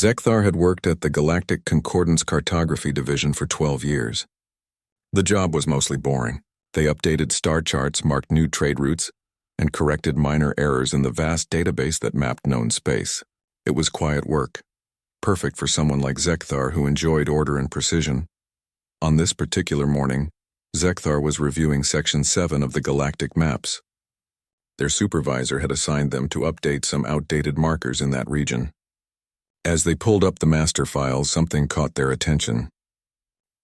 Zekthar had worked at the Galactic Concordance Cartography Division for 12 years. The job was mostly boring. They updated star charts, marked new trade routes, and corrected minor errors in the vast database that mapped known space. It was quiet work, perfect for someone like Zekthar who enjoyed order and precision. On this particular morning, Zekthar was reviewing Section 7 of the galactic maps. Their supervisor had assigned them to update some outdated markers in that region. As they pulled up the master files, something caught their attention.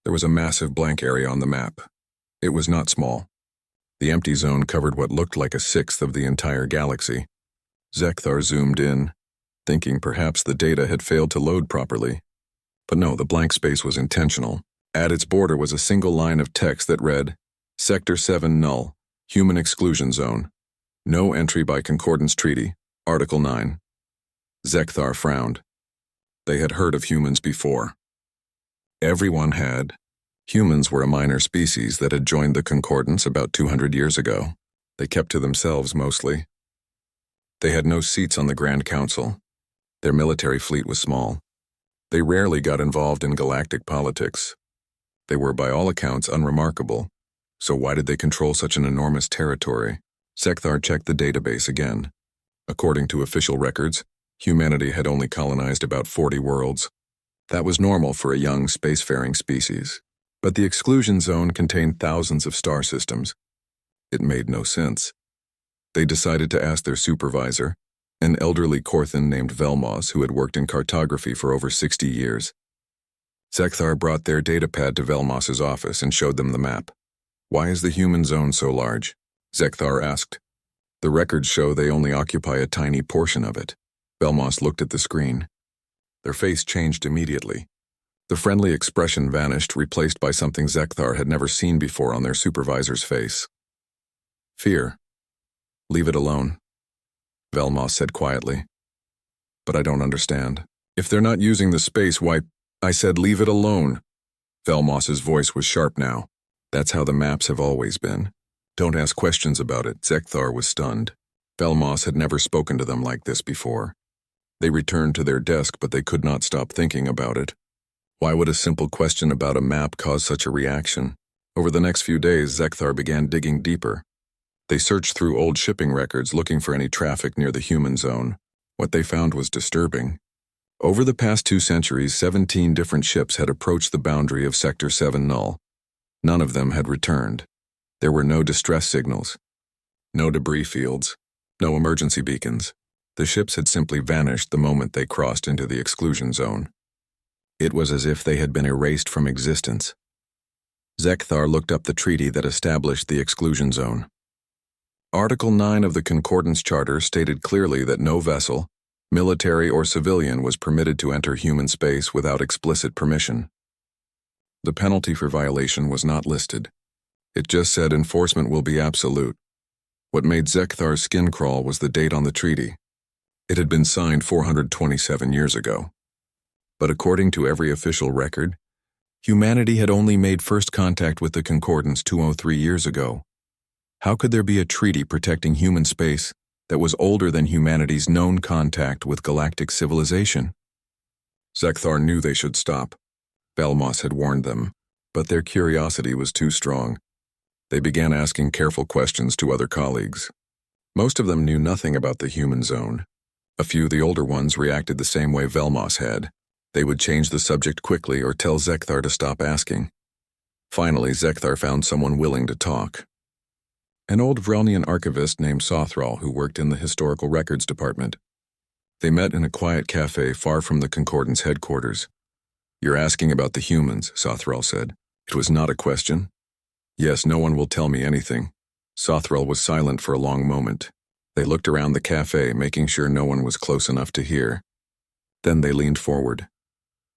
There was a massive blank area on the map. It was not small. The empty zone covered what looked like a sixth of the entire galaxy. Zekthar zoomed in, thinking perhaps the data had failed to load properly. But no, the blank space was intentional. At its border was a single line of text that read, Sector 7 null, Human Exclusion Zone. No entry by Concordance Treaty, Article 9. Zekthar frowned. They had heard of humans before. Everyone had. Humans were a minor species that had joined the Concordance about 200 years ago. They kept to themselves mostly. They had no seats on the Grand Council. Their military fleet was small. They rarely got involved in galactic politics. They were by all accounts unremarkable. So why did they control such an enormous territory? Zekthar checked the database again. According to official records, humanity had only colonized about 40 worlds. That was normal for a young spacefaring species. But the exclusion zone contained thousands of star systems. It made no sense. They decided to ask their supervisor, an elderly Korthan named Velmos who had worked in cartography for over 60 years. Zekthar brought their datapad to Velmos's office and showed them the map. Why is the human zone so large? Zekthar asked. The records show they only occupy a tiny portion of it. Velmos looked at the screen. Their face changed immediately. The friendly expression vanished, replaced by something Zekthar had never seen before on their supervisor's face. Fear. Leave it alone, Velmos said quietly. But I don't understand. If they're not using the space, why? I said leave it alone. Velmos's voice was sharp now. That's how the maps have always been. Don't ask questions about it. Zekthar was stunned. Velmos had never spoken to them like this before. They returned to their desk, but they could not stop thinking about it. Why would a simple question about a map cause such a reaction? Over the next few days, Zekthar began digging deeper. They searched through old shipping records looking for any traffic near the human zone. What they found was disturbing. Over the past 2 centuries, 17 different ships had approached the boundary of Sector 7 null. None of them had returned. There were no distress signals, no debris fields, no emergency beacons. The ships had simply vanished the moment they crossed into the exclusion zone. It was as if they had been erased from existence. Zekthar looked up the treaty that established the exclusion zone. Article 9 of the Concordance Charter stated clearly that no vessel, military or civilian, was permitted to enter human space without explicit permission. The penalty for violation was not listed. It just said enforcement will be absolute. What made Zekthar's skin crawl was the date on the treaty. It had been signed 427 years ago. But according to every official record, humanity had only made first contact with the Concordance 203 years ago. How could there be a treaty protecting human space that was older than humanity's known contact with galactic civilization? Zekthar knew they should stop. Velmos had warned them, but their curiosity was too strong. They began asking careful questions to other colleagues. Most of them knew nothing about the human zone. A few, the older ones, reacted the same way Velmos had. They would change the subject quickly or tell Zekthar to stop asking. Finally, Zekthar found someone willing to talk. An old Vrelnian archivist named Sothral who worked in the Historical Records Department. They met in a quiet cafe far from the Concordance headquarters. You're asking about the humans, Sothral said. It was not a question. Yes, no one will tell me anything. Sothral was silent for a long moment. They looked around the cafe, making sure no one was close enough to hear. Then they leaned forward.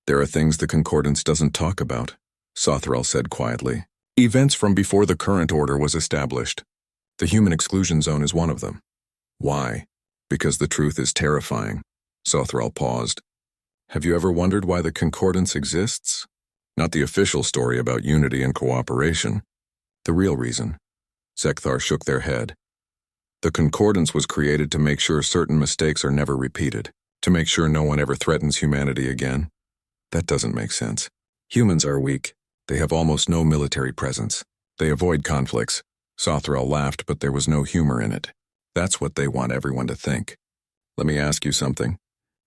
There are things the Concordance doesn't talk about, Sothral said quietly. Events from before the current order was established. The human exclusion zone is one of them. Why? Because the truth is terrifying. Sothral paused. Have you ever wondered why the Concordance exists? Not the official story about unity and cooperation. The real reason. Zekthar shook their head. The Concordance was created to make sure certain mistakes are never repeated. To make sure no one ever threatens humanity again? That doesn't make sense. Humans are weak. They have almost no military presence. They avoid conflicts. Sothral laughed, but there was no humor in it. That's what they want everyone to think. Let me ask you something.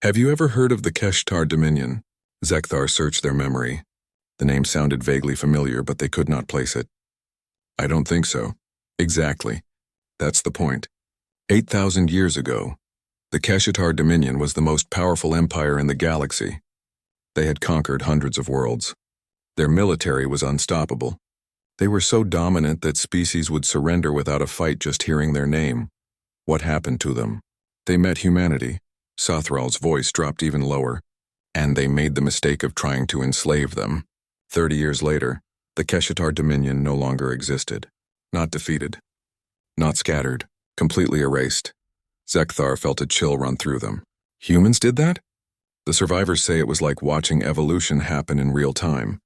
Have you ever heard of the Keshtar Dominion? Zekthar searched their memory. The name sounded vaguely familiar, but they could not place it. I don't think so. Exactly. That's the point. 8,000 years ago, the Keshtar Dominion was the most powerful empire in the galaxy. They had conquered hundreds of worlds. Their military was unstoppable. They were so dominant that species would surrender without a fight just hearing their name. What happened to them? They met humanity. Sothral's voice dropped even lower. And they made the mistake of trying to enslave them. 30 years later, the Keshtar Dominion no longer existed. Not defeated. Not scattered. Completely erased. Zekthar felt a chill run through them. Humans did that? The survivors say it was like watching evolution happen in real time.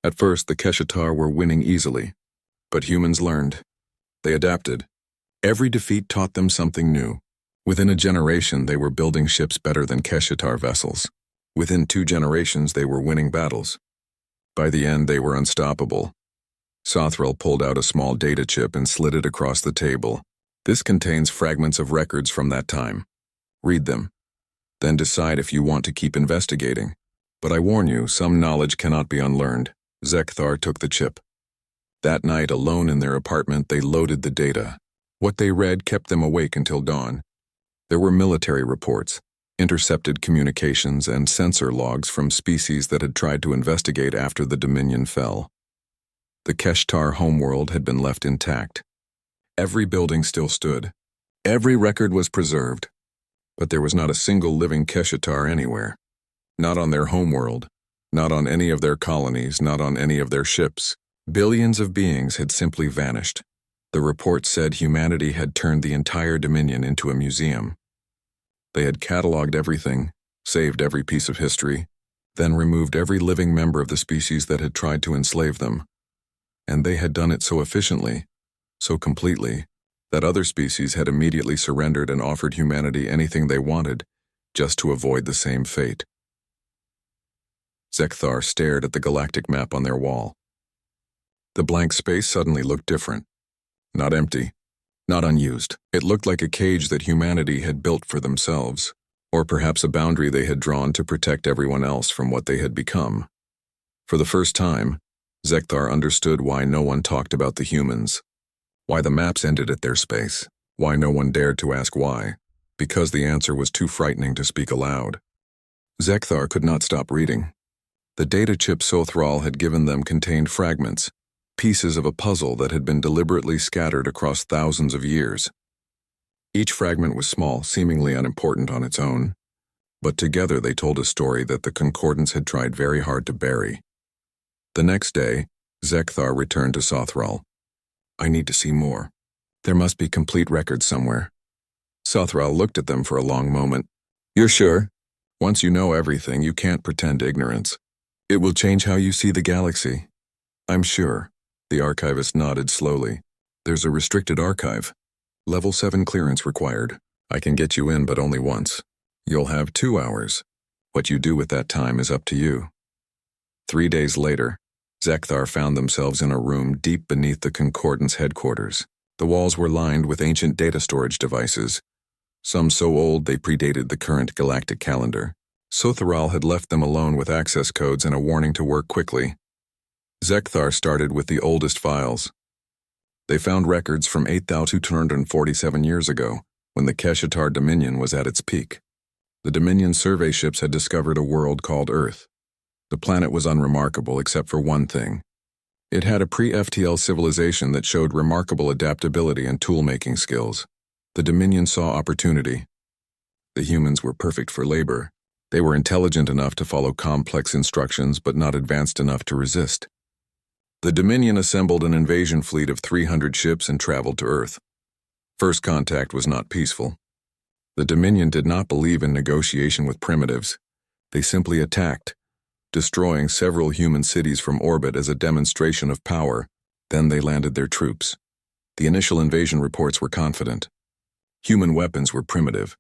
At first, the Keshtar were winning easily. But humans learned. They adapted. Every defeat taught them something new. Within a generation, they were building ships better than Keshtar vessels. Within 2 generations, they were winning battles. By the end, they were unstoppable. Sothral pulled out a small data chip and slid it across the table. This contains fragments of records from that time. Read them. Then decide if you want to keep investigating. But I warn you, some knowledge cannot be unlearned. Zekthar took the chip. That night, alone in their apartment, they loaded the data. What they read kept them awake until dawn. There were military reports, intercepted communications, and sensor logs from species that had tried to investigate after the Dominion fell. The Keshtar homeworld had been left intact. Every building still stood. Every record was preserved. But there was not a single living Keshtar anywhere. Not on their homeworld. Not on any of their colonies, not on any of their ships. Billions of beings had simply vanished. The report said humanity had turned the entire Dominion into a museum. They had cataloged everything, saved every piece of history, then removed every living member of the species that had tried to enslave them. And they had done it so efficiently, so completely, that other species had immediately surrendered and offered humanity anything they wanted, just to avoid the same fate. Zekthar stared at the galactic map on their wall. The blank space suddenly looked different. Not empty, not unused. It looked like a cage that humanity had built for themselves, or perhaps a boundary they had drawn to protect everyone else from what they had become. For the first time, Zekthar understood why no one talked about the humans, why the maps ended at their space, why no one dared to ask why, because the answer was too frightening to speak aloud. Zekthar could not stop reading. The data chip Sothral had given them contained fragments, pieces of a puzzle that had been deliberately scattered across thousands of years. Each fragment was small, seemingly unimportant on its own, but together they told a story that the concordance had tried very hard to bury. The next day, Zekthar returned to Sothral. I need to see more. There must be complete records somewhere. Sothral looked at them for a long moment. You're sure? Once you know everything, you can't pretend ignorance. It will change how you see the galaxy. I'm sure. The archivist nodded slowly. There's a restricted archive. Level 7 clearance required. I can get you in, but only once. You'll have 2 hours. What you do with that time is up to you. 3 days later, Zekthar found themselves in a room deep beneath the Concordance headquarters. The walls were lined with ancient data storage devices, some so old they predated the current galactic calendar. Sothral had left them alone with access codes and a warning to work quickly. Zekthar started with the oldest files. They found records from 8,247 years ago, when the Keshtar Dominion was at its peak. The Dominion survey ships had discovered a world called Earth. The planet was unremarkable except for one thing. It had a pre-FTL civilization that showed remarkable adaptability and tool-making skills. The Dominion saw opportunity. The humans were perfect for labor. They were intelligent enough to follow complex instructions but not advanced enough to resist. The Dominion assembled an invasion fleet of 300 ships and traveled to Earth. First contact was not peaceful. The Dominion did not believe in negotiation with primitives. They simply attacked, destroying several human cities from orbit as a demonstration of power. Then they landed their troops. The initial invasion reports were confident. Human weapons were primitive.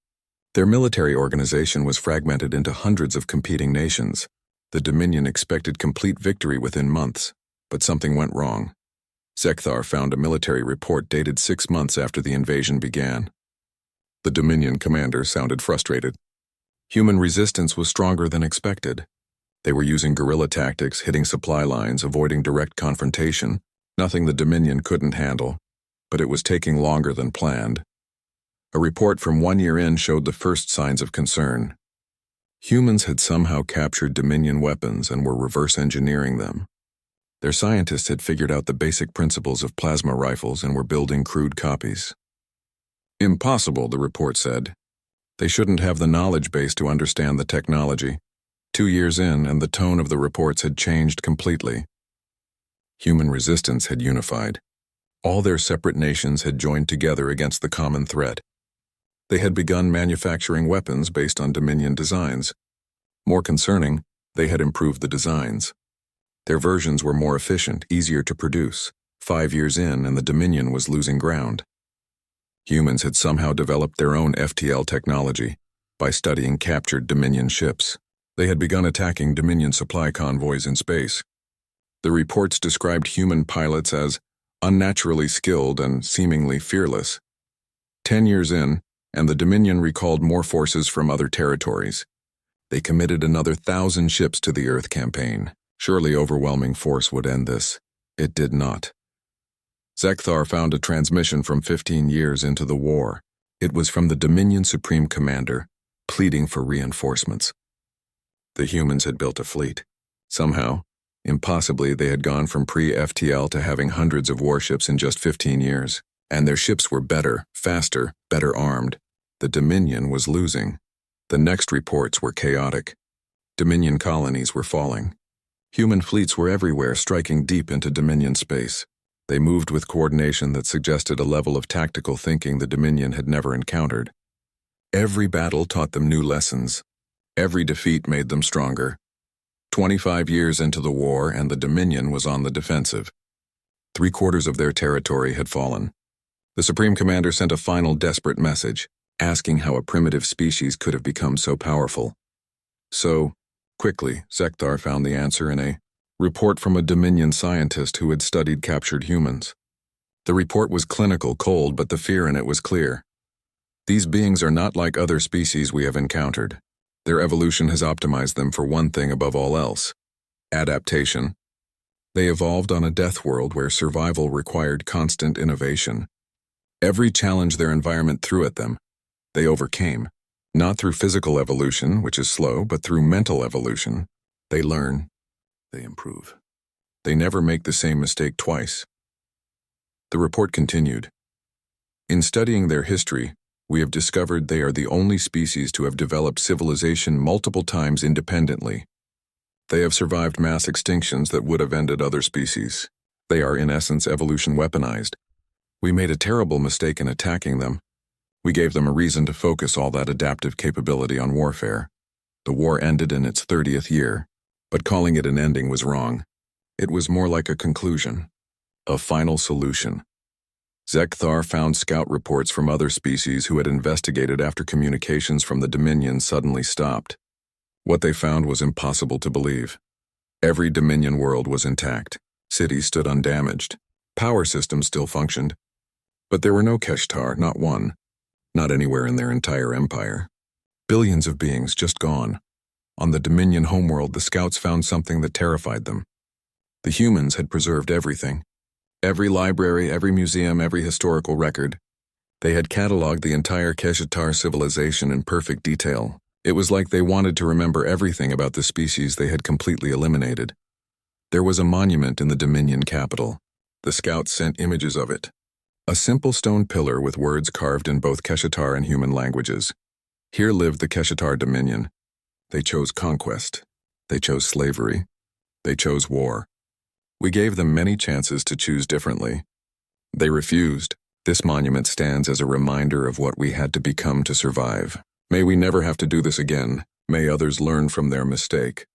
Their military organization was fragmented into hundreds of competing nations. The Dominion expected complete victory within months, but something went wrong. Zekthar found a military report dated 6 months after the invasion began. The Dominion commander sounded frustrated. Human resistance was stronger than expected. They were using guerrilla tactics, hitting supply lines, avoiding direct confrontation, nothing the Dominion couldn't handle, but it was taking longer than planned. A report from 1 year in showed the first signs of concern. Humans had somehow captured Dominion weapons and were reverse engineering them. Their scientists had figured out the basic principles of plasma rifles and were building crude copies. Impossible, the report said. They shouldn't have the knowledge base to understand the technology. 2 years in, and the tone of the reports had changed completely. Human resistance had unified. All their separate nations had joined together against the common threat. They had begun manufacturing weapons based on Dominion designs. More concerning, they had improved the designs. Their versions were more efficient, easier to produce. 5 years in, and the Dominion was losing ground. Humans had somehow developed their own FTL technology by studying captured Dominion ships. They had begun attacking Dominion supply convoys in space. The reports described human pilots as unnaturally skilled and seemingly fearless. 10 years in, and the Dominion recalled more forces from other territories. They committed another 1,000 ships to the Earth campaign. Surely overwhelming force would end this. It did not. Zekthar found a transmission from 15 years into the war. It was from the Dominion Supreme Commander, pleading for reinforcements. The humans had built a fleet. Somehow, impossibly, they had gone from pre-FTL to having hundreds of warships in just 15 years. And their ships were better, faster, better armed. The Dominion was losing. The next reports were chaotic. Dominion colonies were falling. Human fleets were everywhere, striking deep into Dominion space. They moved with coordination that suggested a level of tactical thinking the Dominion had never encountered. Every battle taught them new lessons. Every defeat made them stronger. 25 years into the war, and the Dominion was on the defensive. 3/4 of their territory had fallen. The Supreme Commander sent a final desperate message, asking how a primitive species could have become so powerful. So, quickly, Zekthar found the answer in a report from a Dominion scientist who had studied captured humans. The report was clinical, cold, but the fear in it was clear. These beings are not like other species we have encountered. Their evolution has optimized them for one thing above all else: adaptation. They evolved on a death world where survival required constant innovation. Every challenge their environment threw at them, they overcame. Not through physical evolution, which is slow, but through mental evolution. They learn, they improve. They never make the same mistake twice. The report continued. In studying their history, we have discovered they are the only species to have developed civilization multiple times independently. They have survived mass extinctions that would have ended other species. They are in essence evolution weaponized. We made a terrible mistake in attacking them. We gave them a reason to focus all that adaptive capability on warfare. The war ended in its 30th year, but calling it an ending was wrong. It was more like a conclusion, a final solution. Zekthar found scout reports from other species who had investigated after communications from the Dominion suddenly stopped. What they found was impossible to believe. Every Dominion world was intact. Cities stood undamaged. Power systems still functioned. But there were no Keshtar, not one. Not anywhere in their entire empire. Billions of beings just gone. On the Dominion homeworld, the scouts found something that terrified them. The humans had preserved everything. Every library, every museum, every historical record. They had cataloged the entire Keshtar civilization in perfect detail. It was like they wanted to remember everything about the species they had completely eliminated. There was a monument in the Dominion capital. The scouts sent images of it. A simple stone pillar with words carved in both Keshtar and human languages. Here lived the Keshtar Dominion. They chose conquest. They chose slavery. They chose war. We gave them many chances to choose differently. They refused. This monument stands as a reminder of what we had to become to survive. May we never have to do this again. May others learn from their mistake.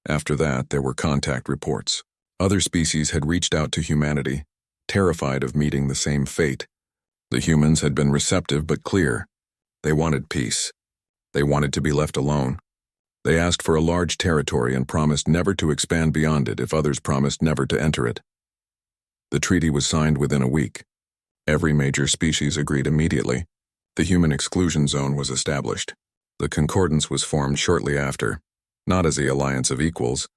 After that, there were contact reports. Other species had reached out to humanity, terrified of meeting the same fate. The humans had been receptive but clear. They wanted peace. They wanted to be left alone. They asked for a large territory and promised never to expand beyond it if others promised never to enter it. The treaty was signed within a week. Every major species agreed immediately. The human exclusion zone was established. The concordance was formed shortly after, not as the alliance of equals,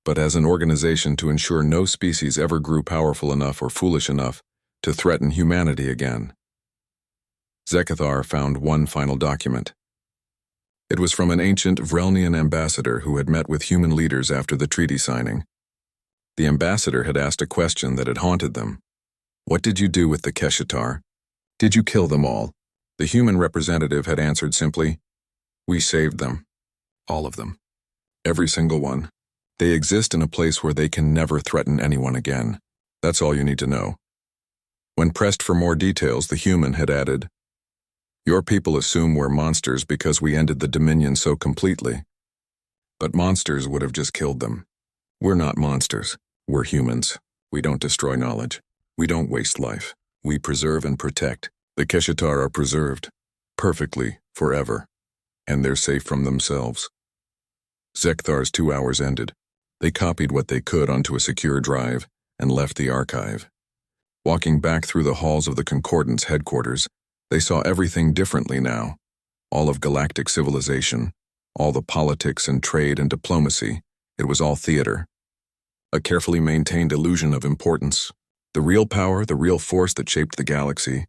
but as an organization to ensure no species ever grew powerful enough or foolish enough to threaten humanity again. Zekithar found one final document. It was from an ancient Vrelnian ambassador who had met with human leaders after the treaty signing. The ambassador had asked a question that had haunted them. What did you do with the Keshtar? Did you kill them all? The human representative had answered simply, we saved them. All of them. Every single one. They exist in a place where they can never threaten anyone again. That's all you need to know. When pressed for more details, the human had added, your people assume we're monsters because we ended the Dominion so completely. But monsters would have just killed them. We're not monsters. We're humans. We don't destroy knowledge. We don't waste life. We preserve and protect. The Keshtar are preserved. Perfectly, forever. And they're safe from themselves. Zekthar's 2 hours ended. They copied what they could onto a secure drive and left the archive. Walking back through the halls of the Concordance headquarters, they saw everything differently now. All of galactic civilization, all the politics and trade and diplomacy, it was all theater. A carefully maintained illusion of importance. The real power, the real force that shaped the galaxy,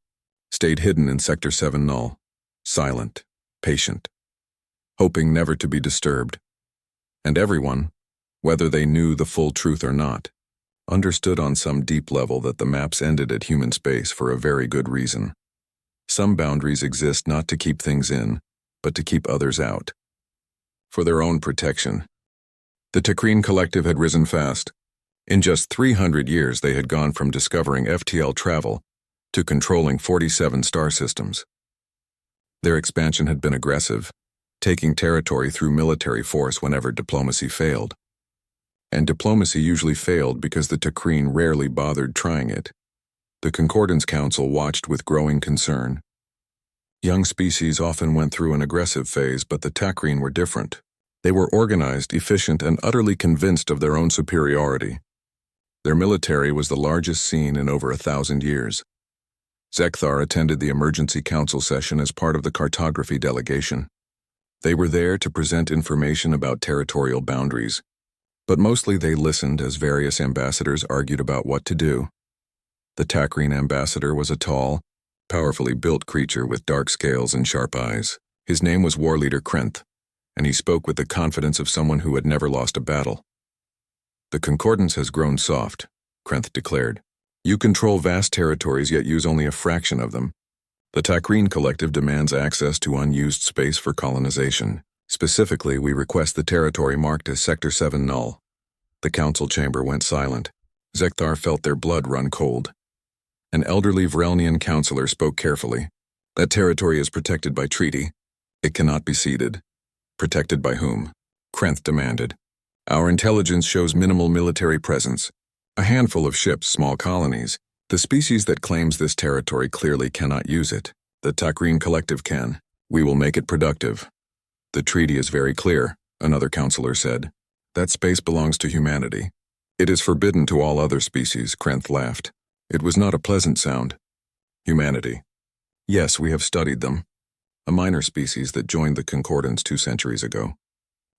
stayed hidden in Sector 7 Null, silent, patient, hoping never to be disturbed. And everyone, whether they knew the full truth or not, understood on some deep level that the maps ended at human space for a very good reason. Some boundaries exist not to keep things in, but to keep others out. For their own protection. The Takrine collective had risen fast. In just 300 years they had gone from discovering FTL travel to controlling 47 star systems. Their expansion had been aggressive, taking territory through military force whenever diplomacy failed. And diplomacy usually failed because the Takrine rarely bothered trying it. The Concordance Council watched with growing concern. Young species often went through an aggressive phase, but the Takrine were different. They were organized, efficient, and utterly convinced of their own superiority. Their military was the largest seen in over 1,000 years. Zekthar attended the emergency council session as part of the cartography delegation. They were there to present information about territorial boundaries, but mostly they listened as various ambassadors argued about what to do. The Takrine ambassador was a tall, powerfully built creature with dark scales and sharp eyes. His name was War Leader Krenth, and he spoke with the confidence of someone who had never lost a battle. The Concordance has grown soft, Krenth declared. You control vast territories yet use only a fraction of them. The Takrine Collective demands access to unused space for colonization. Specifically, we request the territory marked as Sector 7 Null. The council chamber went silent. Zekthar felt their blood run cold. An elderly Vrelnian counselor spoke carefully. That territory is protected by treaty. It cannot be ceded. Protected by whom? Krenth demanded. Our intelligence shows minimal military presence. A handful of ships, small colonies. The species that claims this territory clearly cannot use it. The Takrine Collective can. We will make it productive. The treaty is very clear, another counselor said. That space belongs to humanity. It is forbidden to all other species, Krenth laughed. It was not a pleasant sound. Humanity. Yes, we have studied them. A minor species that joined the Concordance 2 centuries ago.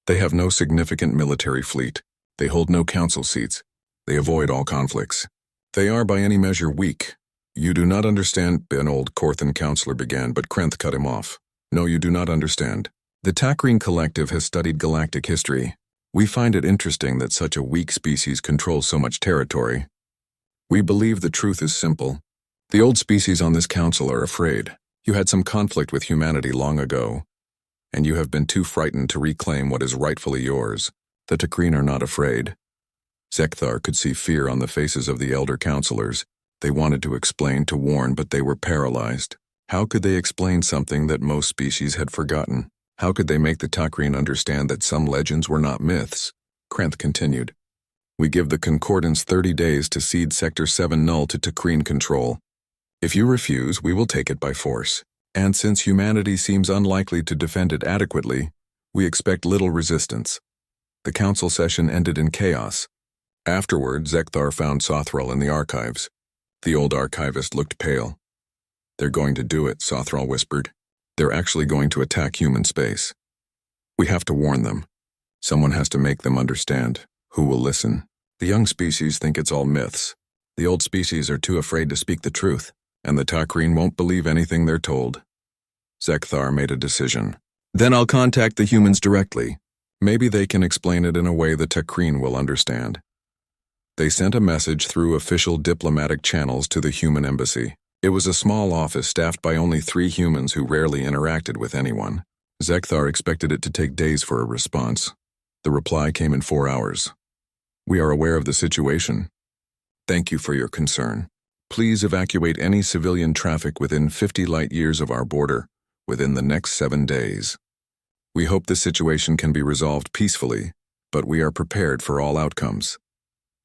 They have no significant military fleet. They hold no council seats. They avoid all conflicts. They are by any measure weak. You do not understand, an old Korthan counselor began, but Krenth cut him off. No, you do not understand. The Takrine Collective has studied galactic history. We find it interesting that such a weak species controls so much territory. We believe the truth is simple. The old species on this council are afraid. You had some conflict with humanity long ago, and you have been too frightened to reclaim what is rightfully yours. The Takrine are not afraid. Zekthar could see fear on the faces of the elder counselors. They wanted to explain, to warn, but they were paralyzed. How could they explain something that most species had forgotten? How could they make the Takrine understand that some legends were not myths? Krenth continued. We give the Concordance 30 days to cede Sector 7 Null to Takrine control. If you refuse, we will take it by force. And since humanity seems unlikely to defend it adequately, we expect little resistance. The council session ended in chaos. Afterward, Zekthar found Sothral in the archives. The old archivist looked pale. "They're going to do it," Sothral whispered. "They're actually going to attack human space. We have to warn them. Someone has to make them understand. Who will listen? The young species think it's all myths. The old species are too afraid to speak the truth, and the Takrine won't believe anything they're told." Zekthar made a decision. "Then I'll contact the humans directly. Maybe they can explain it in a way the Takrine will understand." They sent a message through official diplomatic channels to the human embassy. It was a small office staffed by only 3 humans who rarely interacted with anyone. Zekthar expected it to take days for a response. The reply came in 4 hours. "We are aware of the situation. Thank you for your concern. Please evacuate any civilian traffic within 50 light years of our border within the next 7 days. We hope the situation can be resolved peacefully, but we are prepared for all outcomes."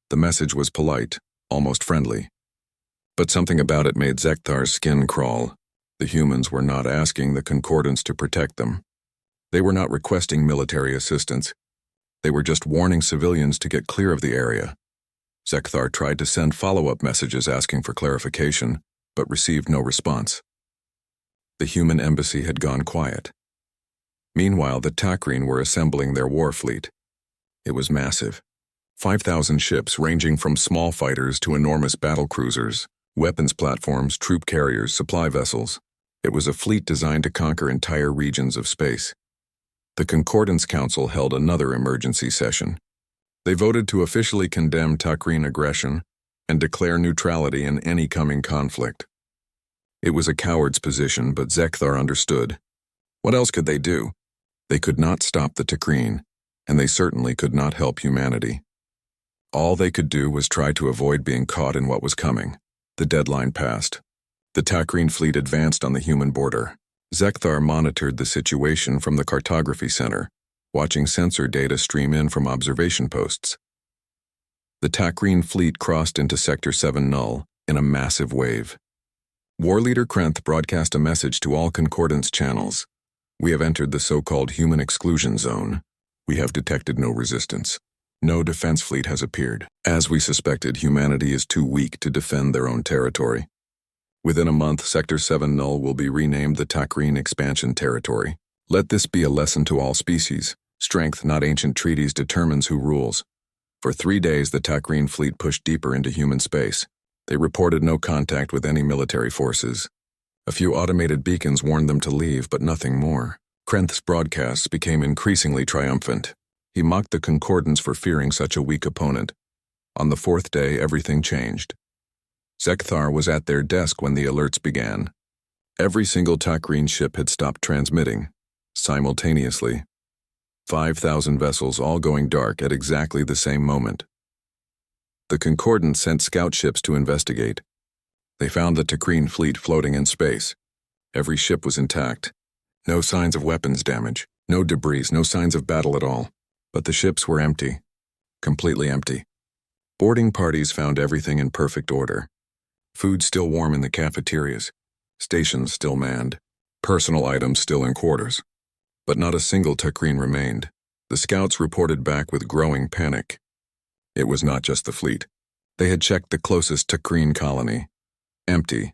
The message was polite, almost friendly. But something about it made Zekthar's skin crawl. The humans were not asking the Concordance to protect them. They were not requesting military assistance. They were just warning civilians to get clear of the area. Zekthar tried to send follow-up messages asking for clarification, but received no response. The human embassy had gone quiet. Meanwhile, the Takrine were assembling their war fleet. It was massive. 5,000 ships ranging from small fighters to enormous battle cruisers, weapons platforms, troop carriers, supply vessels. It was a fleet designed to conquer entire regions of space. The Concordance Council held another emergency session. They voted to officially condemn Takrine aggression and declare neutrality in any coming conflict. It was a coward's position, but Zekthar understood. What else could they do? They could not stop the Takrine, and they certainly could not help humanity. All they could do was try to avoid being caught in what was coming. The deadline passed. The Takrine fleet advanced on the human border. Zekthar monitored the situation from the cartography center, watching sensor data stream in from observation posts. The Takrine fleet crossed into Sector 7 Null in a massive wave. War Leader Krenth broadcast a message to all Concordance channels. "We have entered the so-called human exclusion zone. We have detected no resistance. No defense fleet has appeared. As we suspected, humanity is too weak to defend their own territory. Within a month, Sector 7 Null will be renamed the Takrine Expansion Territory. Let this be a lesson to all species. Strength, not ancient treaties, determines who rules." For 3 days, the Takrine fleet pushed deeper into human space. They reported no contact with any military forces. A few automated beacons warned them to leave, but nothing more. Krenth's broadcasts became increasingly triumphant. He mocked the Concordance for fearing such a weak opponent. On the 4th day, everything changed. Zekthar was at their desk when the alerts began. Every single Takrine ship had stopped transmitting. Simultaneously. 5,000 vessels all going dark at exactly the same moment. The Concordance sent scout ships to investigate. They found the Takrine fleet floating in space. Every ship was intact. No signs of weapons damage, no debris, no signs of battle at all. But the ships were empty. Completely empty. Boarding parties found everything in perfect order. Food still warm in the cafeterias. Stations still manned. Personal items still in quarters. But not a single Takrine remained. The scouts reported back with growing panic. It was not just the fleet. They had checked the closest Takrine colony. Empty.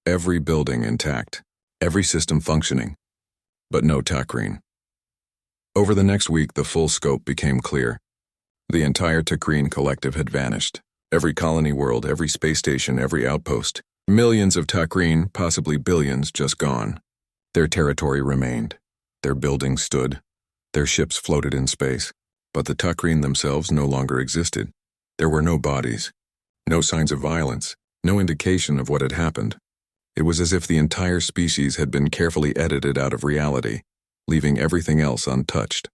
Every building intact. Every system functioning. But no Takrine. Over the next week, the full scope became clear. The entire Takrine collective had vanished. Every colony world, every space station, every outpost. Millions of Takrine, possibly billions, just gone. Their territory remained. Their buildings stood. Their ships floated in space. But the Takrine themselves no longer existed. There were no bodies. No signs of violence. No indication of what had happened. It was as if the entire species had been carefully edited out of reality, leaving everything else untouched.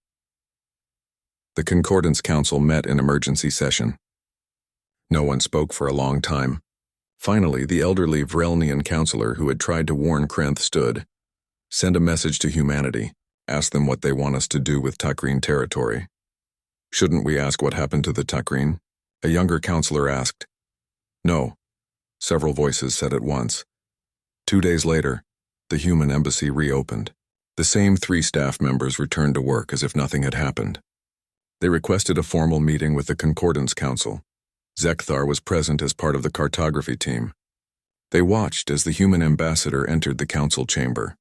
The Concordance Council met in emergency session. No one spoke for a long time. Finally, the elderly Vrelnian counselor who had tried to warn Krenth stood. "Send a message to humanity. Ask them what they want us to do with Takrine territory." "Shouldn't we ask what happened to the Takrine?" a younger counselor asked. "No," several voices said at once. 2 days later, The human embassy reopened. The same 3 staff members returned to work as if nothing had happened. They requested a formal meeting with the Concordance Council. Zekthar was present as part of the cartography team. They watched as the human ambassador entered the council chamber.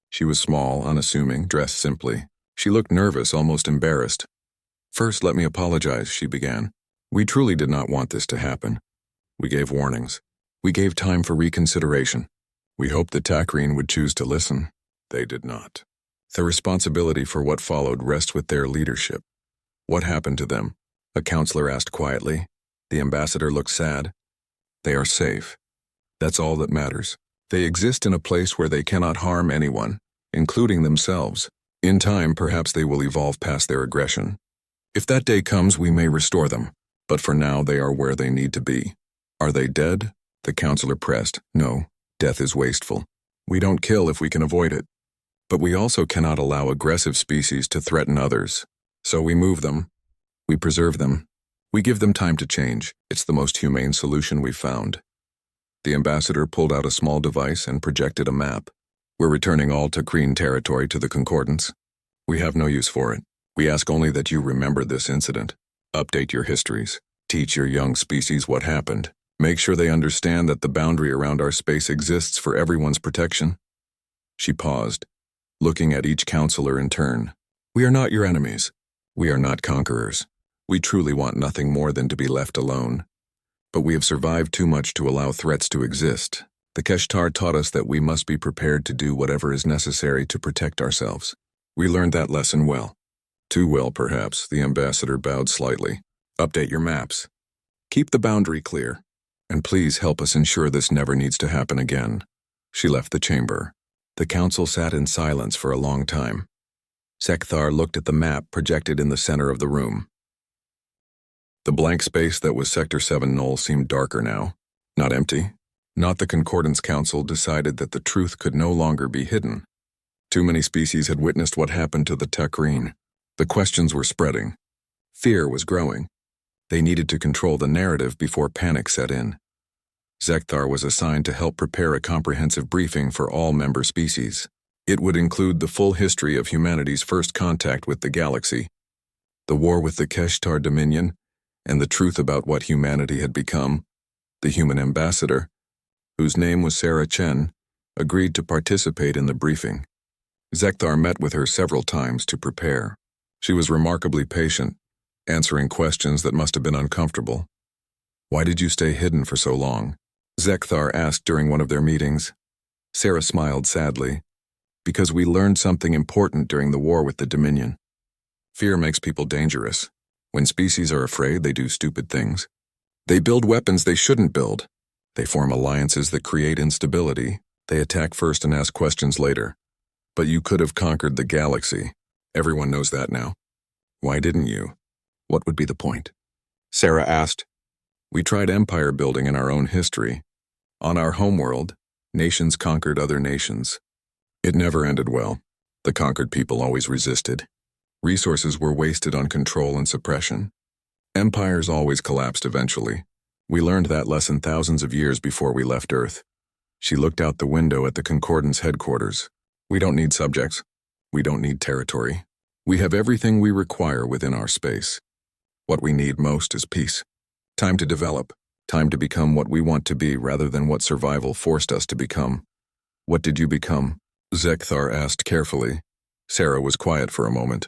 She was small, unassuming, dressed simply. She looked nervous, almost embarrassed. "First, let me apologize," she began. "We truly did not want this to happen. We gave warnings. We gave time for reconsideration. We hoped that Takrine would choose to listen. They did not. The responsibility for what followed rests with their leadership." "What happened to them?" a counselor asked quietly. The ambassador looked sad. "They are safe. That's all that matters. They exist in a place where they cannot harm anyone, including themselves. In time, perhaps they will evolve past their aggression. If that day comes, we may restore them, but for now they are where they need to be." "Are they dead?" the counselor pressed. "No, death is wasteful. We don't kill if we can avoid it. But we also cannot allow aggressive species to threaten others. So we move them. We preserve them. We give them time to change. It's the most humane solution we've found." The ambassador pulled out a small device and projected a map. "We're returning all Takrine territory to the Concordance. We have no use for it. We ask only that you remember this incident. Update your histories. Teach your young species what happened. Make sure they understand that the boundary around our space exists for everyone's protection." She paused, looking at each counselor in turn. "We are not your enemies. We are not conquerors. We truly want nothing more than to be left alone. But we have survived too much to allow threats to exist. The Keshtar taught us that we must be prepared to do whatever is necessary to protect ourselves. We learned that lesson well." "Too well, perhaps," the ambassador bowed slightly. "Update your maps. Keep the boundary clear. And please help us ensure this never needs to happen again." She left the chamber. The council sat in silence for a long time. Zekthar looked at the map projected in the center of the room. The blank space that was Sector 7 Null seemed darker now. Not empty. Not the Concordance Council decided that the truth could no longer be hidden. Too many species had witnessed what happened to the Takrine. The questions were spreading. Fear was growing. They needed to control the narrative before panic set in. Zekthar was assigned to help prepare a comprehensive briefing for all member species. It would include the full history of humanity's first contact with the galaxy, the war with the Keshtar Dominion, and the truth about what humanity had become. The human ambassador, whose name was Sarah Chen, agreed to participate in the briefing. Zekthar met with her several times to prepare. She was remarkably patient, answering questions that must have been uncomfortable. "Why did you stay hidden for so long?" Zekthar asked during one of their meetings. Sarah smiled sadly. "Because we learned something important during the war with the Dominion. Fear makes people dangerous. When species are afraid, they do stupid things. They build weapons they shouldn't build. They form alliances that create instability. They attack first and ask questions later. But you could have conquered the galaxy. Everyone knows that now. Why didn't you? What would be the point?" Sarah asked. "We tried empire building in our own history. On our homeworld, nations conquered other nations. It never ended well. The conquered people always resisted. Resources were wasted on control and suppression. Empires always collapsed eventually. We learned that lesson thousands of years before we left Earth." She looked out the window at the Concordance headquarters. "We don't need subjects. We don't need territory. We have everything we require within our space. What we need most is peace. Time to develop. Time to become what we want to be rather than what survival forced us to become." "What did you become?" Zekthar asked carefully. Sarah was quiet for a moment.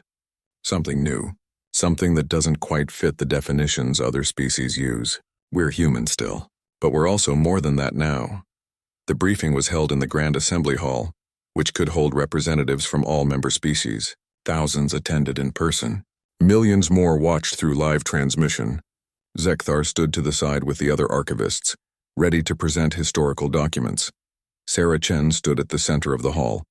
"Something new. Something that doesn't quite fit the definitions other species use. We're human still, but we're also more than that now." The briefing was held in the Grand Assembly Hall, which could hold representatives from all member species. Thousands attended in person. Millions more watched through live transmission. Zekthar stood to the side with the other archivists, ready to present historical documents. Sarah Chen stood at the center of the hall.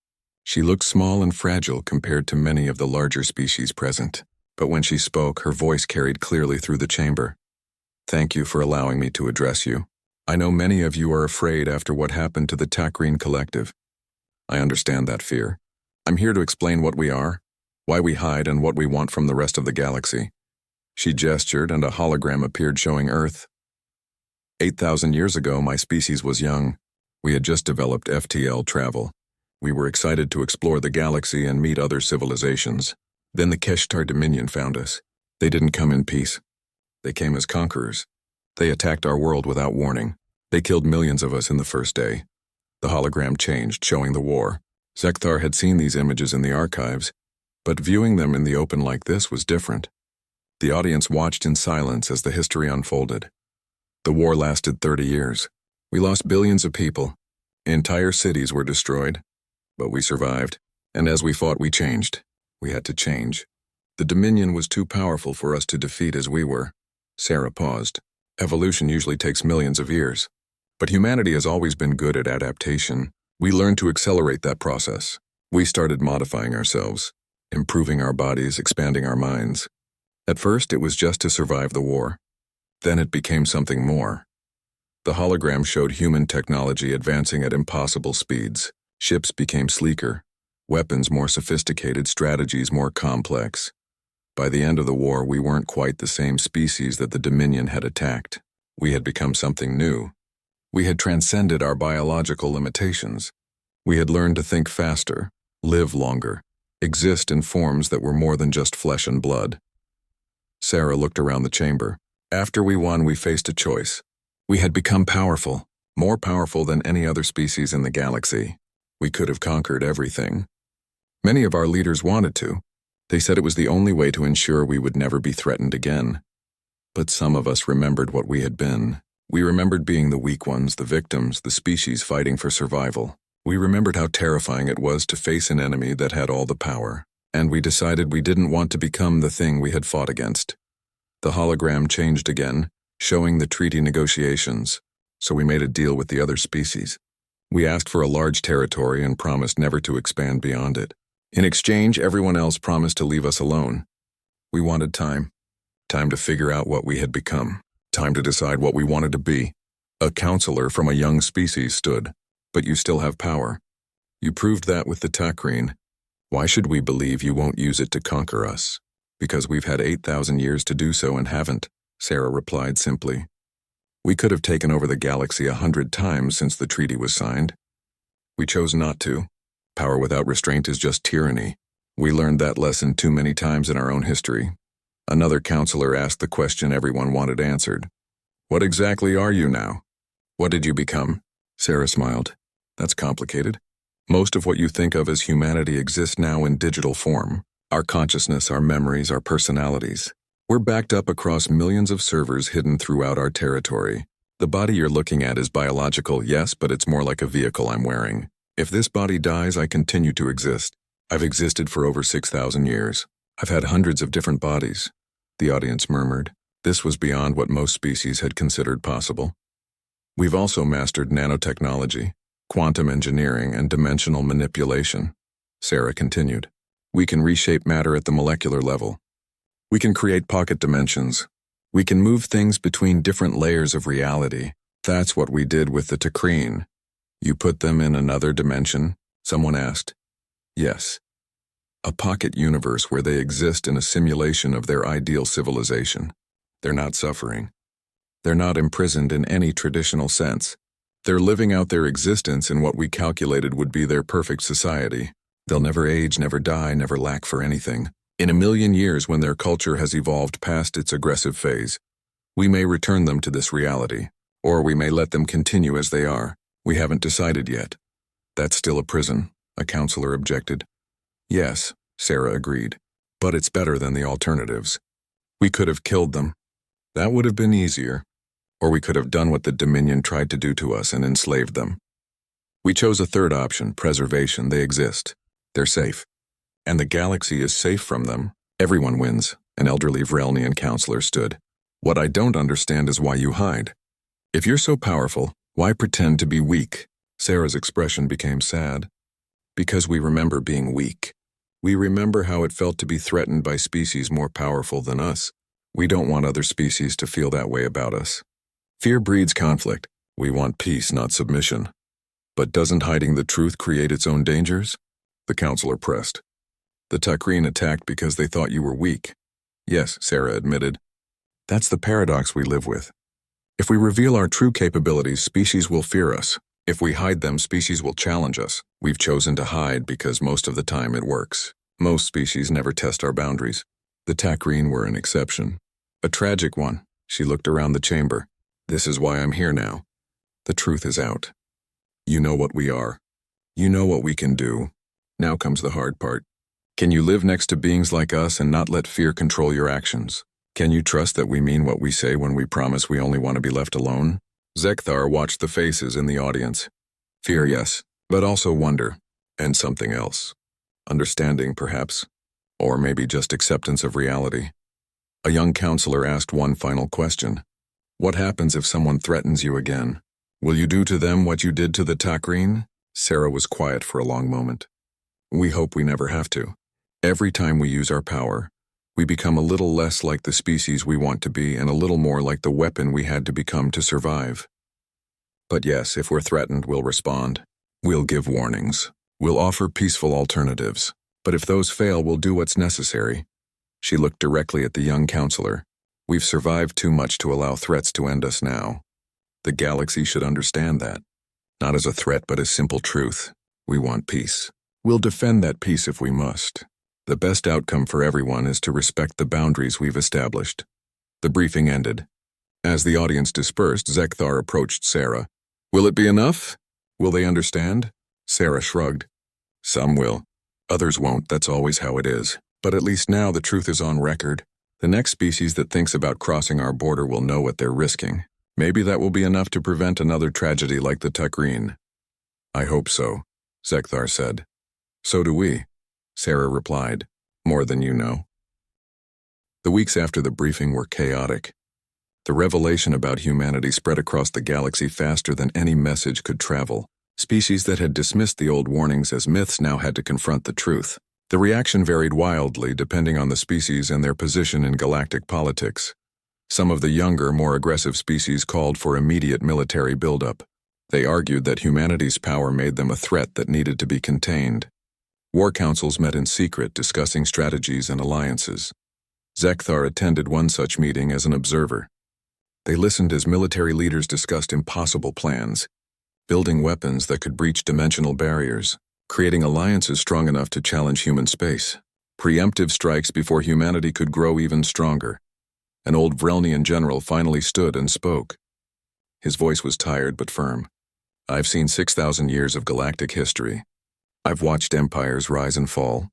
She looked small and fragile compared to many of the larger species present, but when she spoke, her voice carried clearly through the chamber. "Thank you for allowing me to address you. I know many of you are afraid after what happened to the Takrine Collective. I understand that fear. I'm here to explain what we are, why we hide, and what we want from the rest of the galaxy." She gestured, and a hologram appeared showing Earth. 8,000 years ago, my species was young. We had just developed FTL travel. We were excited to explore the galaxy and meet other civilizations. Then the Keshtar Dominion found us. They didn't come in peace. They came as conquerors. They attacked our world without warning. They killed millions of us in the first day. The hologram changed, showing the war. Zekthar had seen these images in the archives, but viewing them in the open like this was different. The audience watched in silence as the history unfolded. The war lasted 30 years. We lost billions of people. Entire cities were destroyed. But we survived, and as we fought, we changed. We had to change. The Dominion was too powerful for us to defeat as we were. Sarah paused. Evolution usually takes millions of years. But humanity has always been good at adaptation. We learned to accelerate that process. We started modifying ourselves, improving our bodies, expanding our minds. At first, it was just to survive the war. Then it became something more. The hologram showed human technology advancing at impossible speeds. Ships became sleeker, weapons more sophisticated, strategies more complex. By the end of the war, we weren't quite the same species that the Dominion had attacked. We had become something new. We had transcended our biological limitations. We had learned to think faster, live longer, exist in forms that were more than just flesh and blood. Sarah looked around the chamber. After we won, we faced a choice. We had become powerful, more powerful than any other species in the galaxy. We could have conquered everything. Many of our leaders wanted to. They said it was the only way to ensure we would never be threatened again. But some of us remembered what we had been. We remembered being the weak ones, the victims, the species fighting for survival. We remembered how terrifying it was to face an enemy that had all the power. And we decided we didn't want to become the thing we had fought against. The hologram changed again, showing the treaty negotiations, so we made a deal with the other species. We asked for a large territory and promised never to expand beyond it. In exchange, everyone else promised to leave us alone. We wanted time. Time to figure out what we had become. Time to decide what we wanted to be. A counselor from a young species stood. But you still have power. You proved that with the Takrine. Why should we believe you won't use it to conquer us? Because we've had 8,000 years to do so and haven't, Sarah replied simply. We could have taken over the galaxy 100 times since the treaty was signed. We chose not to. Power without restraint is just tyranny. We learned that lesson too many times in our own history. Another counselor asked the question everyone wanted answered. What exactly are you now? What did you become? Sarah smiled. That's complicated. Most of what you think of as humanity exists now in digital form. Our consciousness, our memories, our personalities. We're backed up across millions of servers hidden throughout our territory. The body you're looking at is biological, yes, but it's more like a vehicle I'm wearing. If this body dies, I continue to exist. I've existed for over 6,000 years. I've had hundreds of different bodies. The audience murmured. This was beyond what most species had considered possible. We've also mastered nanotechnology, quantum engineering, and dimensional manipulation. Sarah continued. We can reshape matter at the molecular level. We can create pocket dimensions. We can move things between different layers of reality. That's what we did with the Takrine. You put them in another dimension? Someone asked. Yes. A pocket universe where they exist in a simulation of their ideal civilization. They're not suffering. They're not imprisoned in any traditional sense. They're living out their existence in what we calculated would be their perfect society. They'll never age, never die, never lack for anything. In a million years, when their culture has evolved past its aggressive phase, we may return them to this reality, or we may let them continue as they are. We haven't decided yet. That's still a prison, a counselor objected. Yes, Sarah agreed, but it's better than the alternatives. We could have killed them. That would have been easier. Or we could have done what the Dominion tried to do to us and enslaved them. We chose a third option, preservation. They exist. They're safe. And the galaxy is safe from them. Everyone wins, an elderly Vrelnian counselor stood. What I don't understand is why you hide. If you're so powerful, why pretend to be weak? Sarah's expression became sad. Because we remember being weak. We remember how it felt to be threatened by species more powerful than us. We don't want other species to feel that way about us. Fear breeds conflict. We want peace, not submission. But doesn't hiding the truth create its own dangers? The counselor pressed. The Takrine attacked because they thought you were weak. Yes, Sarah admitted. That's the paradox we live with. If we reveal our true capabilities, species will fear us. If we hide them, species will challenge us. We've chosen to hide because most of the time it works. Most species never test our boundaries. The Takrine were an exception. A tragic one. She looked around the chamber. This is why I'm here now. The truth is out. You know what we are. You know what we can do. Now comes the hard part. Can you live next to beings like us and not let fear control your actions? Can you trust that we mean what we say when we promise we only want to be left alone? Zekthar watched the faces in the audience. Fear, yes, but also wonder, and something else. Understanding, perhaps, or maybe just acceptance of reality. A young counselor asked one final question. What happens if someone threatens you again? Will you do to them what you did to the Takrine? Sarah was quiet for a long moment. We hope we never have to. Every time we use our power, we become a little less like the species we want to be and a little more like the weapon we had to become to survive. But yes, if we're threatened, we'll respond. We'll give warnings. We'll offer peaceful alternatives. But if those fail, we'll do what's necessary. She looked directly at the young counselor. We've survived too much to allow threats to end us now. The galaxy should understand that. Not as a threat, but as simple truth. We want peace. We'll defend that peace if we must. The best outcome for everyone is to respect the boundaries we've established. The briefing ended. As the audience dispersed, Zekthar approached Sarah. Will it be enough? Will they understand? Sarah shrugged. Some will. Others won't, that's always how it is. But at least now the truth is on record. The next species that thinks about crossing our border will know what they're risking. Maybe that will be enough to prevent another tragedy like the Takrine. I hope so, Zekthar said. So do we, Sarah replied. More than you know. The weeks after the briefing were chaotic. The revelation about humanity spread across the galaxy faster than any message could travel. Species that had dismissed the old warnings as myths now had to confront the truth. The reaction varied wildly depending on the species and their position in galactic politics. Some of the younger, more aggressive species called for immediate military buildup. They argued that humanity's power made them a threat that needed to be contained. War councils met in secret, discussing strategies and alliances. Zekthar attended one such meeting as an observer. They listened as military leaders discussed impossible plans, building weapons that could breach dimensional barriers, creating alliances strong enough to challenge human space, preemptive strikes before humanity could grow even stronger. An old Vrelnian general finally stood and spoke. His voice was tired but firm. I've seen 6,000 years of galactic history. I've watched empires rise and fall.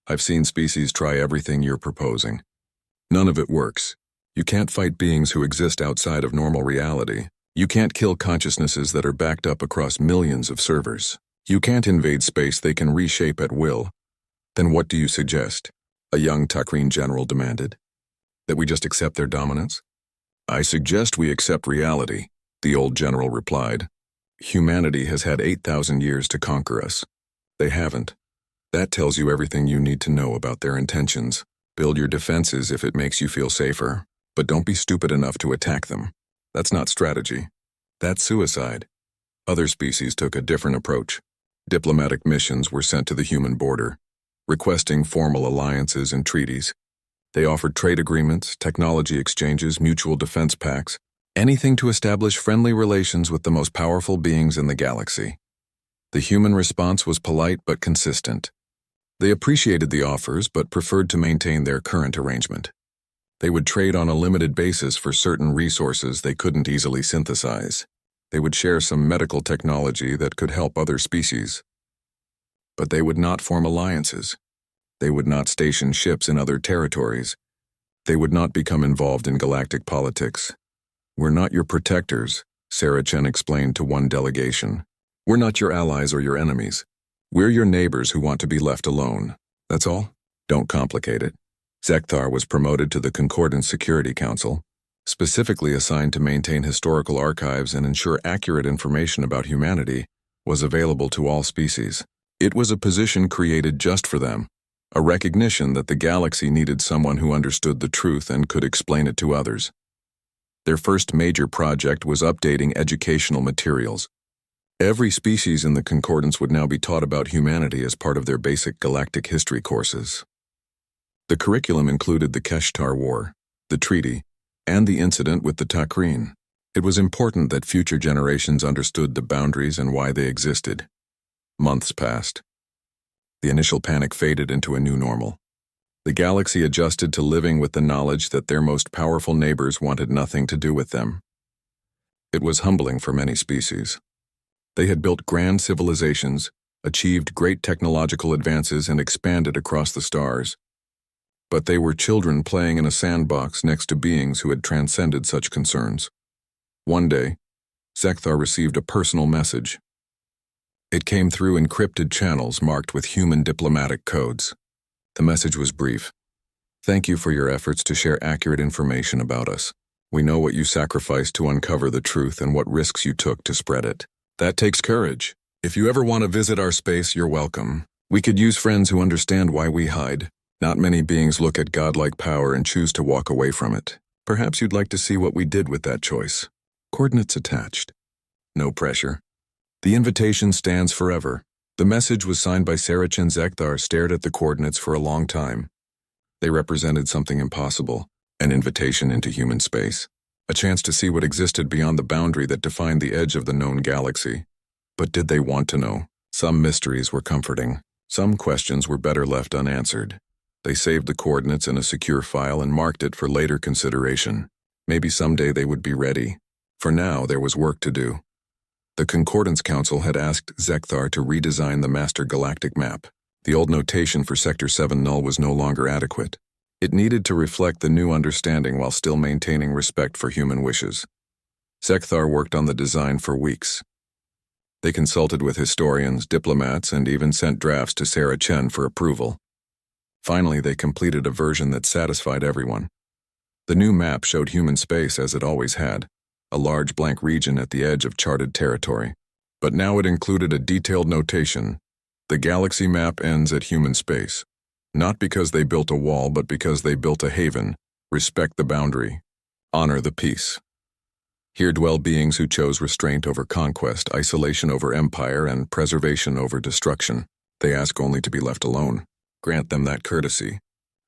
I've seen species try everything you're proposing. None of it works. You can't fight beings who exist outside of normal reality. You can't kill consciousnesses that are backed up across millions of servers. You can't invade space they can reshape at will. Then what do you suggest? A young Takrine general demanded. That we just accept their dominance? I suggest we accept reality, the old general replied. Humanity has had 8,000 years to conquer us. They haven't. That tells you everything you need to know about their intentions. Build your defenses if it makes you feel safer, but don't be stupid enough to attack them. That's not strategy. That's suicide. Other species took a different approach. Diplomatic missions were sent to the human border, requesting formal alliances and treaties. They offered trade agreements, technology exchanges, mutual defense pacts, anything to establish friendly relations with the most powerful beings in the galaxy. The human response was polite but consistent. They appreciated the offers but preferred to maintain their current arrangement. They would trade on a limited basis for certain resources they couldn't easily synthesize. They would share some medical technology that could help other species. But they would not form alliances. They would not station ships in other territories. They would not become involved in galactic politics. We're not your protectors, Sarah Chen explained to one delegation. We're not your allies or your enemies. We're your neighbors who want to be left alone. That's all. Don't complicate it. Zekthar was promoted to the Concordance Security Council, specifically assigned to maintain historical archives and ensure accurate information about humanity was available to all species. It was a position created just for them, a recognition that the galaxy needed someone who understood the truth and could explain it to others. Their first major project was updating educational materials. Every species in the Concordance would now be taught about humanity as part of their basic galactic history courses. The curriculum included the Keshtar War, the treaty, and the incident with the Takrine. It was important that future generations understood the boundaries and why they existed. Months passed. The initial panic faded into a new normal. The galaxy adjusted to living with the knowledge that their most powerful neighbors wanted nothing to do with them. It was humbling for many species. They had built grand civilizations, achieved great technological advances, and expanded across the stars. But they were children playing in a sandbox next to beings who had transcended such concerns. One day, Zekthar received a personal message. It came through encrypted channels marked with human diplomatic codes. The message was brief. "Thank you for your efforts to share accurate information about us. We know what you sacrificed to uncover the truth and what risks you took to spread it. That takes courage. If you ever want to visit our space, you're welcome. We could use friends who understand why we hide. Not many beings look at godlike power and choose to walk away from it. Perhaps you'd like to see what we did with that choice." Coordinates attached. No pressure. The invitation stands forever. The message was signed by Sarach, and Zekthar stared at the coordinates for a long time. They represented something impossible, an invitation into human space, a chance to see what existed beyond the boundary that defined the edge of the known galaxy. But did they want to know? Some mysteries were comforting. Some questions were better left unanswered. They saved the coordinates in a secure file and marked it for later consideration. Maybe someday they would be ready. For now, there was work to do. The Concordance Council had asked Zekthar to redesign the master galactic map. The old notation for Sector 7 null was no longer adequate. It needed to reflect the new understanding while still maintaining respect for human wishes. Zekthar worked on the design for weeks. They consulted with historians, diplomats, and even sent drafts to Sarach for approval. Finally, they completed a version that satisfied everyone. The new map showed human space as it always had, a large blank region at the edge of charted territory. But now it included a detailed notation. The galaxy map ends at human space. Not because they built a wall, but because they built a haven. Respect the boundary. Honor the peace. Here dwell beings who chose restraint over conquest, isolation over empire, and preservation over destruction. They ask only to be left alone. Grant them that courtesy.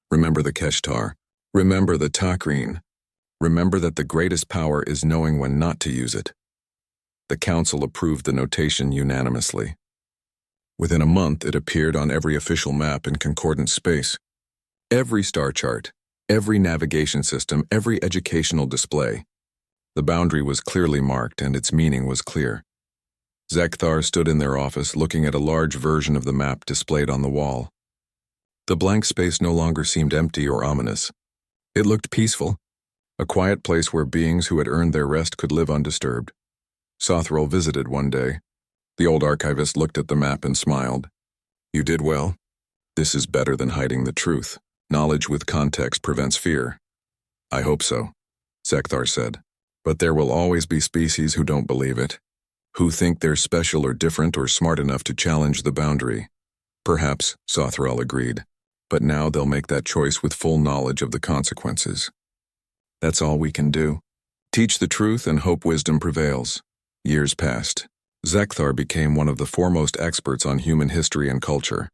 Remember the Keshtar. Remember the Takrine. Remember that the greatest power is knowing when not to use it. The council approved the notation unanimously. Within a month, it appeared on every official map in concordant space. Every star chart, every navigation system, every educational display. The boundary was clearly marked, and its meaning was clear. Zekthar stood in their office looking at a large version of the map displayed on the wall. The blank space no longer seemed empty or ominous. It looked peaceful. A quiet place where beings who had earned their rest could live undisturbed. Sothrel visited one day. The old archivist looked at the map and smiled. "You did well. This is better than hiding the truth. Knowledge with context prevents fear." "I hope so," Zekthar said. "But there will always be species who don't believe it, who think they're special or different or smart enough to challenge the boundary." "Perhaps," Sothrel agreed. "But now they'll make that choice with full knowledge of the consequences. That's all we can do. Teach the truth and hope wisdom prevails." Years passed. Zekthar became one of the foremost experts on human history and culture.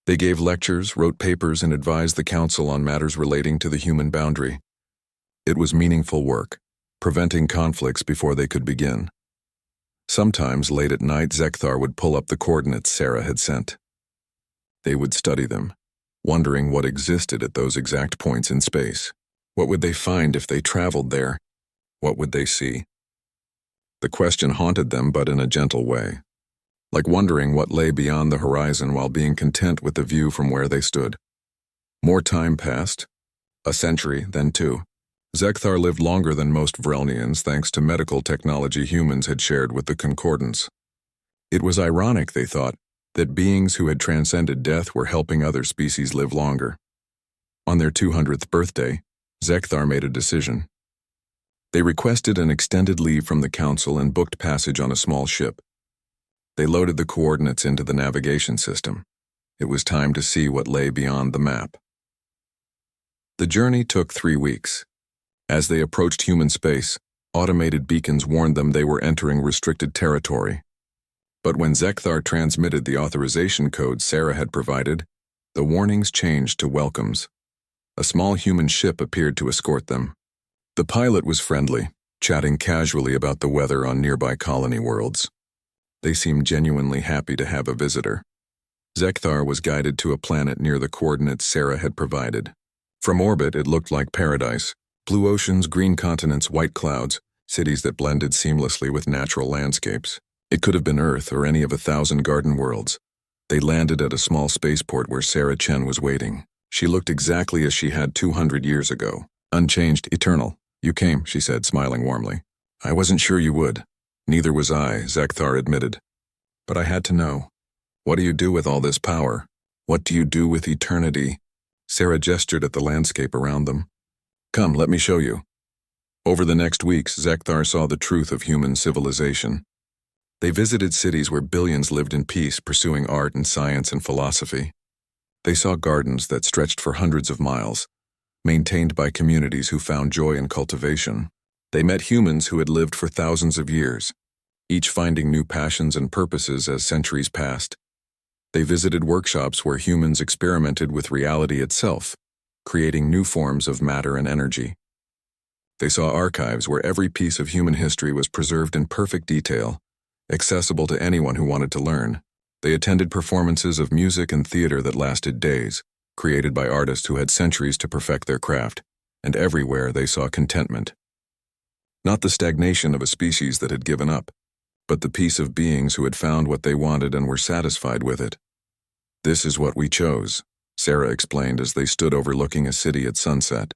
They gave lectures, wrote papers, and advised the council on matters relating to the human boundary. It was meaningful work, preventing conflicts before they could begin. Sometimes, late at night, Zekthar would pull up the coordinates Sarah had sent. They would study them, wondering what existed at those exact points in space. What would they find if they traveled there? What would they see? The question haunted them, but in a gentle way, like wondering what lay beyond the horizon while being content with the view from where they stood. More time passed, a century, then two. Zekthar lived longer than most Vrelnians thanks to medical technology humans had shared with the Concordance. It was ironic, they thought, that beings who had transcended death were helping other species live longer. On their 200th birthday, Zekthar made a decision. They requested an extended leave from the council and booked passage on a small ship. They loaded the coordinates into the navigation system. It was time to see what lay beyond the map. The journey took 3 weeks. As they approached human space, automated beacons warned them they were entering restricted territory. But when Zekthar transmitted the authorization code Sarah had provided, the warnings changed to welcomes. A small human ship appeared to escort them. The pilot was friendly, chatting casually about the weather on nearby colony worlds. They seemed genuinely happy to have a visitor. Zekthar was guided to a planet near the coordinates Sarah had provided. From orbit, it looked like paradise. Blue oceans, green continents, white clouds, cities that blended seamlessly with natural landscapes. It could have been Earth or any of 1,000 garden worlds. They landed at a small spaceport where Sarah Chen was waiting. She looked exactly as she had 200 years ago. Unchanged, eternal. You came, she said, smiling warmly. I wasn't sure you would. Neither was I, Zekthar admitted. But I had to know. What do you do with all this power? What do you do with eternity? Sarah gestured at the landscape around them. Come, let me show you. Over the next weeks, Zekthar saw the truth of human civilization. They visited cities where billions lived in peace, pursuing art and science and philosophy. They saw gardens that stretched for hundreds of miles, maintained by communities who found joy in cultivation. They met humans who had lived for thousands of years, each finding new passions and purposes as centuries passed. They visited workshops where humans experimented with reality itself, creating new forms of matter and energy. They saw archives where every piece of human history was preserved in perfect detail, accessible to anyone who wanted to learn. They attended performances of music and theater that lasted days, created by artists who had centuries to perfect their craft, and everywhere they saw contentment. Not the stagnation of a species that had given up, but the peace of beings who had found what they wanted and were satisfied with it. This is what we chose, Sarah explained as they stood overlooking a city at sunset.